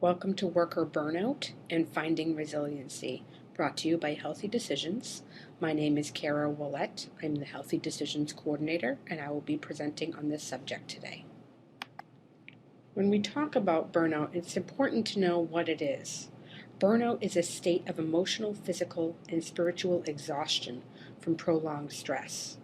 Welcome to Worker Burnout and Finding Resiliency, brought to you by Healthy Decisions. My name is Kara Willett. I'm the Healthy Decisions Coordinator, and I will be presenting on this subject today. When we talk about burnout, it's important to know what it is. Burnout is a state of emotional, physical, and spiritual exhaustion from prolonged stress.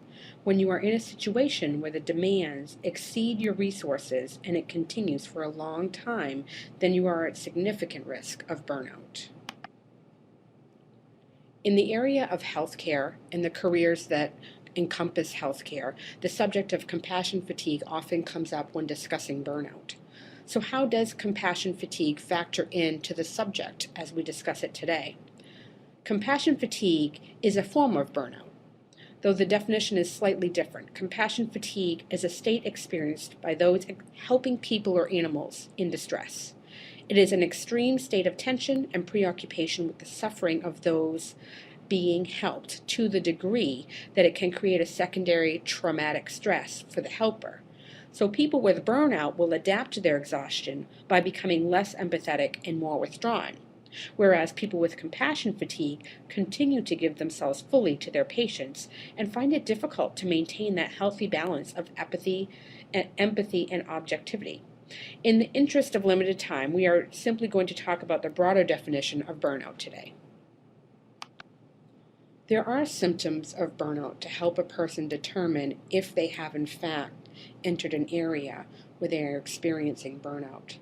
When you are in a situation where the demands exceed your resources and it continues for a long time, then you are at significant risk of burnout. In the area of healthcare and the careers that encompass healthcare, the subject of compassion fatigue often comes up when discussing burnout. So how does compassion fatigue factor into the subject as we discuss it today? Compassion fatigue is a form of burnout. Though the definition is slightly different, compassion fatigue is a state experienced by those helping people or animals in distress. It is an extreme state of tension and preoccupation with the suffering of those being helped to the degree that it can create a secondary traumatic stress for the helper. So people with burnout will adapt to their exhaustion by becoming less empathetic and more withdrawn, whereas people with compassion fatigue continue to give themselves fully to their patients and find it difficult to maintain that healthy balance of empathy and objectivity. In the interest of limited time, we are simply going to talk about the broader definition of burnout today. There are symptoms of burnout to help a person determine if they have in fact entered an area where they are experiencing burnout.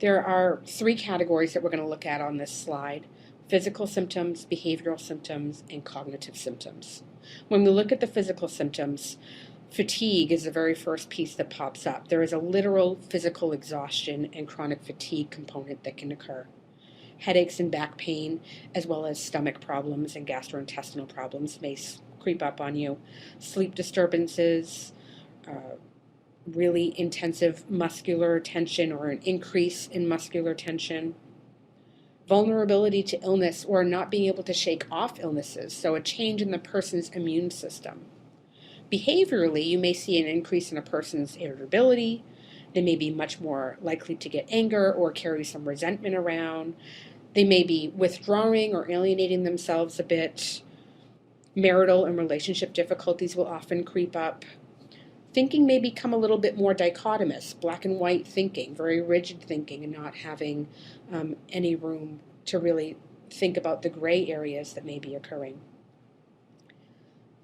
There are three categories that we're going to look at on this slide: physical symptoms, behavioral symptoms, and cognitive symptoms. When we look at the physical symptoms, fatigue is the very first piece that pops up. There is a literal physical exhaustion and chronic fatigue component that can occur. Headaches and back pain, as well as stomach problems and gastrointestinal problems may creep up on you. Sleep disturbances, really intensive muscular tension or an increase in muscular tension, vulnerability to illness or not being able to shake off illnesses, so a change in the person's immune system. Behaviorally, you may see an increase in a person's irritability. They may be much more likely to get anger or carry some resentment around. They may be withdrawing or alienating themselves a bit. Marital and relationship difficulties will often creep up. Thinking may become a little bit more dichotomous, black and white thinking, very rigid thinking, and not having any room to really think about the gray areas that may be occurring.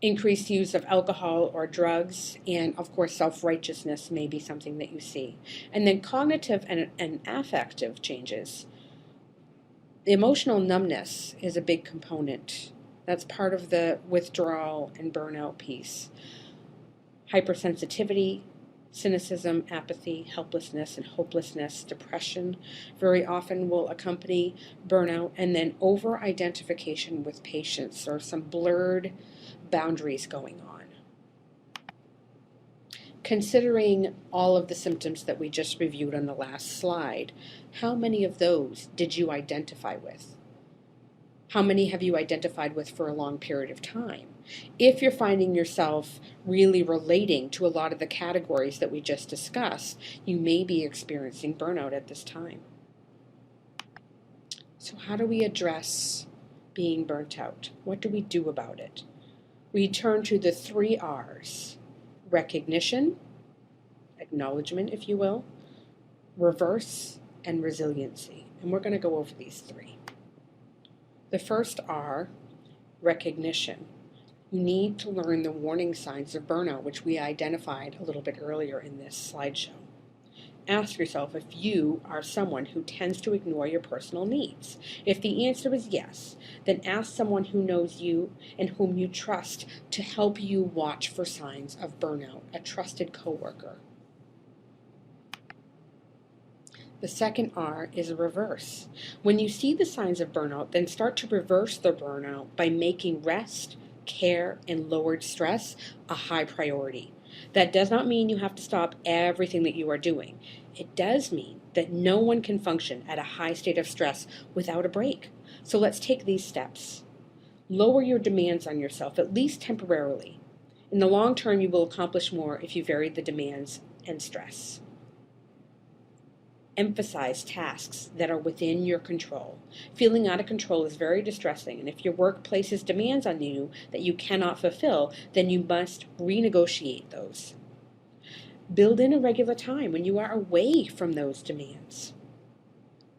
Increased use of alcohol or drugs, and of course self-righteousness may be something that you see. And then cognitive and affective changes. The emotional numbness is a big component. That's part of the withdrawal and burnout piece. Hypersensitivity, cynicism, apathy, helplessness, and hopelessness, depression very often will accompany burnout, and then over-identification with patients or some blurred boundaries going on. Considering all of the symptoms that we just reviewed on the last slide, how many of those did you identify with? How many have you identified with for a long period of time? If you're finding yourself really relating to a lot of the categories that we just discussed, you may be experiencing burnout at this time. So how do we address being burnt out? What do we do about it? We turn to the 3 R's: recognition, acknowledgement, if you will, reverse, and resiliency. And we're going to go over these 3. The first R, recognition. You need to learn the warning signs of burnout, which we identified a little bit earlier in this slideshow. Ask yourself if you are someone who tends to ignore your personal needs. If the answer is yes, then ask someone who knows you and whom you trust to help you watch for signs of burnout, a trusted coworker. The second R is reverse. When you see the signs of burnout, then start to reverse the burnout by making rest, care, and lowered stress a high priority. That does not mean you have to stop everything that you are doing. It does mean that no one can function at a high state of stress without a break. So let's take these steps. Lower your demands on yourself, at least temporarily. In the long term, you will accomplish more if you vary the demands and stress. Emphasize tasks that are within your control. Feeling out of control is very distressing, and if your work places demands on you that you cannot fulfill, then you must renegotiate those. Build in a regular time when you are away from those demands.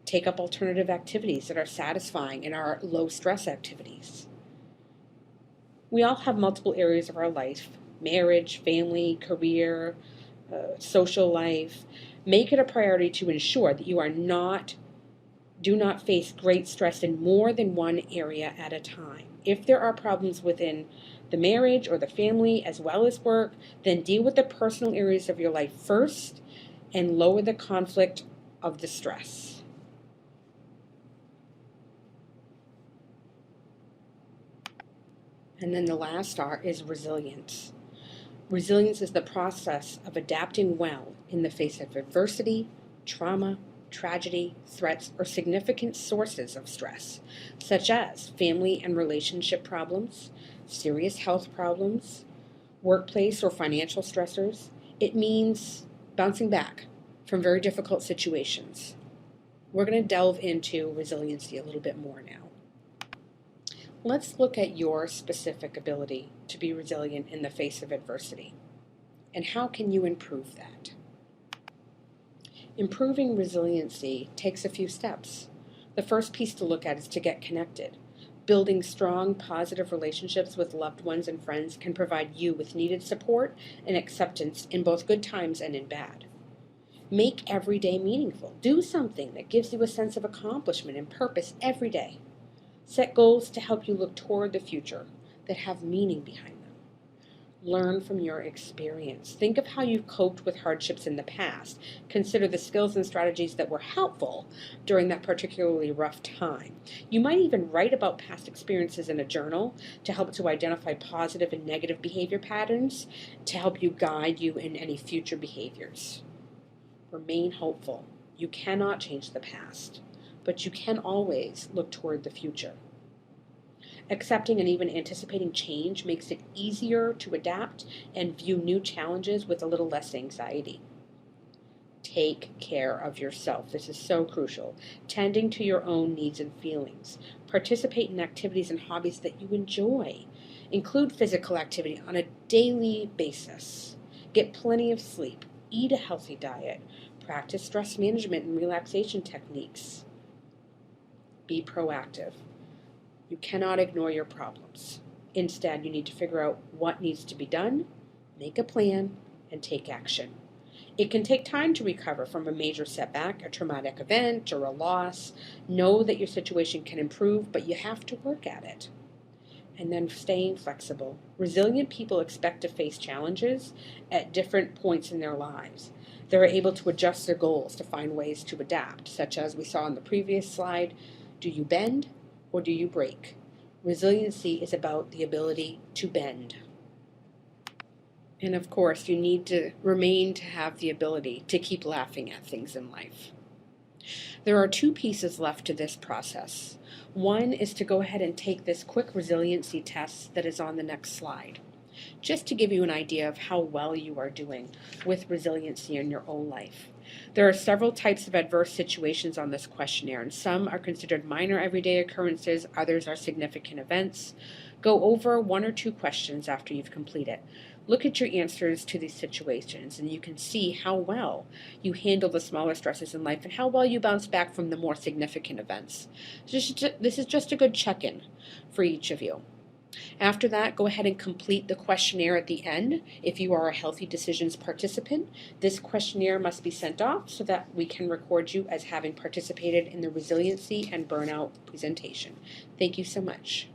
Take up alternative activities that are satisfying and are low stress activities. We all have multiple areas of our life: marriage, family, career, social life. Make it a priority to ensure that you do not face great stress in more than one area at a time. If there are problems within the marriage or the family as well as work, then deal with the personal areas of your life first and lower the conflict of the stress. And then the last R is resilience. Resilience is the process of adapting well in the face of adversity, trauma, tragedy, threats, or significant sources of stress, such as family and relationship problems, serious health problems, workplace or financial stressors. It means bouncing back from very difficult situations. We're going to delve into resiliency a little bit more now. Let's look at your specific ability to be resilient in the face of adversity. And how can you improve that? Improving resiliency takes a few steps. The first piece to look at is to get connected. Building strong, positive relationships with loved ones and friends can provide you with needed support and acceptance in both good times and in bad. Make every day meaningful. Do something that gives you a sense of accomplishment and purpose every day. Set goals to help you look toward the future that have meaning behind them. Learn from your experience. Think of how you've coped with hardships in the past. Consider the skills and strategies that were helpful during that particularly rough time. You might even write about past experiences in a journal to help to identify positive and negative behavior patterns to help you guide you in any future behaviors. Remain hopeful. You cannot change the past, but you can always look toward the future. Accepting and even anticipating change makes it easier to adapt and view new challenges with a little less anxiety. Take care of yourself. This is so crucial. Tending to your own needs and feelings. Participate in activities and hobbies that you enjoy. Include physical activity on a daily basis. Get plenty of sleep. Eat a healthy diet. Practice stress management and relaxation techniques. Be proactive. You cannot ignore your problems. Instead, you need to figure out what needs to be done, make a plan, and take action. It can take time to recover from a major setback, a traumatic event, or a loss. Know that your situation can improve, but you have to work at it. And then staying flexible. Resilient people expect to face challenges at different points in their lives. They're able to adjust their goals to find ways to adapt, such as we saw in the previous slide. Do you bend or do you break? Resiliency is about the ability to bend. And of course, you need to remain to have the ability to keep laughing at things in life. There are two pieces left to this process. One is to go ahead and take this quick resiliency test that is on the next slide, just to give you an idea of how well you are doing with resiliency in your own life. There are several types of adverse situations on this questionnaire, and some are considered minor everyday occurrences, others are significant events. Go over one or two questions after you've completed. Look at your answers to these situations, and you can see how well you handle the smaller stresses in life and how well you bounce back from the more significant events. This is just a good check-in for each of you. After that, go ahead and complete the questionnaire at the end. If you are a Healthy Decisions participant, this questionnaire must be sent off so that we can record you as having participated in the Resiliency and Burnout presentation. Thank you so much.